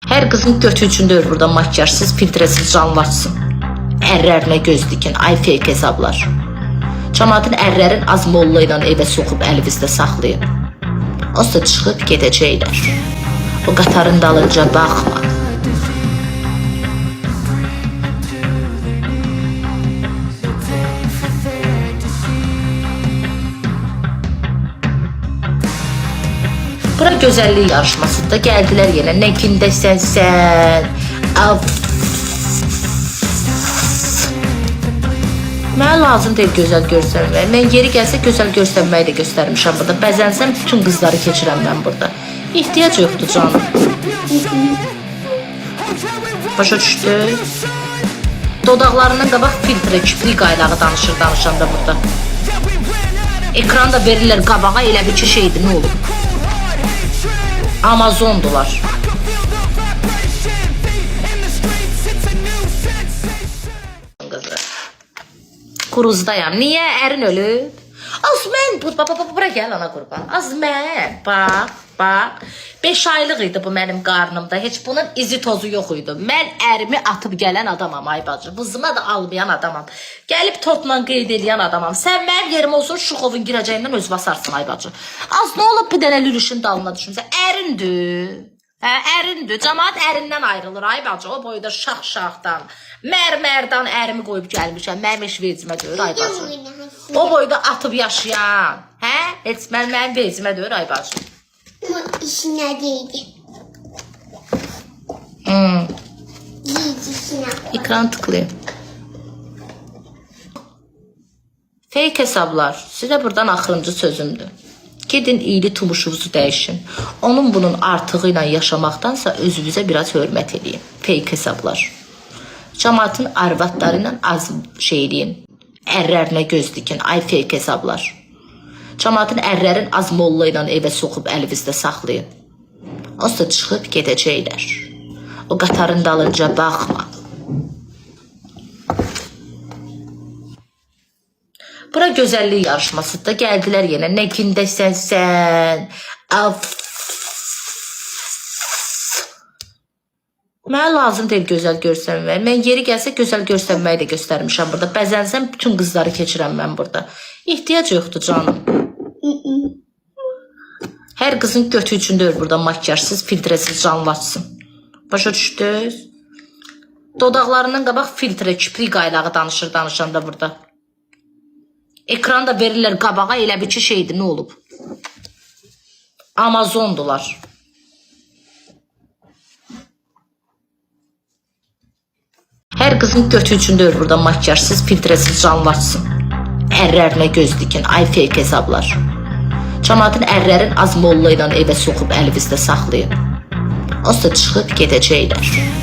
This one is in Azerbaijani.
Hər qızın götü üçün deyil burada makyajsız, filtresiz canlı açsın. Ərlərinə göz dikin, ay fake hesablar. Cəmaatın ərlərin az molla ilə evə soxub əlinizdə saxlayın. Onsuz da çıxıb gedəcəklər. O qatarın dalınca baxma. Bura gözəllik yarışmasında gəldilər yenə. Nə kindəsən sən? Mənə lazım deyil gözəl görsənmək. Mən yeri gəlsə gözəl görsənməyi də göstərmişəm burada. Bəzənsəm bütün qızları keçirəm mən burada. İhtiyac yoxdur canım. Başa düşdü. Dodaqlarından qabaq filtre, kiprik qaylağı danışanda burada. Ekranda verirlər qabağa, elə bir ki şeydir, nə olur? Amazondular. Kuruzdayam. Niye? Ərin ölüb? Az mən, bura gəl ana qurban. Az mən, bax. 5 aylıq idi bu mənim qarnımda. Heç bunun izi tozu yox idi. Mən ərimi atıb gələn adamam ay bacı. Bızıma da almayan adamam. Gəlib tortla qeyd edən adamam. Sən mənim yerim olsun Şuxovun girəcəyindən öz basarsın ay bacı. Az nə olub bu dənə lülüşün dalına düşmüsən? Ərindir. Hə, ərindir. Cəmaat ərindən ayrılır ay bacı. O boyda şax-şaxdan, mərmərdən ərimi qoyub gəlmişəm. Mənim heç vecimə deyir ay bacı. O boyda atıb yaşayan. Hə? Heç mənim vecimə deyir ay bacı. İşine değdi. Ekran tıklayın. Fake hesablar. Sizə buradan axırıncı sözümdür. Gedin iyili tumuşunuzu dəyişin. Onun bunun artığı ilə yaşamaqdansa özünüzə biraz hörmət edin. Fake hesablar. Cəmaatın arvadları ilə az şey eləyin. Ərlərinə göz dikin. Ay fake hesablar. Cəmaatın ərlərin az molla ilə evə soxub əlinizdə saxlayın. Onsuz da çıxıb gedəcəklər. O qatarın dalınca baxma. Bura gözəllik yarışmasında gəldilər yenə. Nə kindəsən sən? Mənə lazım deyil gözəl görsənmək. Mən yeri gəlsə gözəl görsənməyi də göstərmişəm burada. Bəzənsəm bütün qızları keçirəm mən burada. İhtiyac yoxdur canım. Hər qızın götü üçün deyil burada makyajsız, filtresiz canlı açsın. Başa düşdünüz? Dodaqlarından qabaq filtre, kiprik qaylağı danışanda burada. Ekranda verirlər qabağa, elə bir ki şeydir, nə olub? Amazondular. Hər qızın götü üçün deyil burada makyajsız, filtresiz canlı açsın. Ərlərinə göz dikin, ay fake hesablar. Cəmaatın ərlərin az molla ilə evə soxub əlinizdə saxlayın. Onsuz da çıxıb gedəcəklər.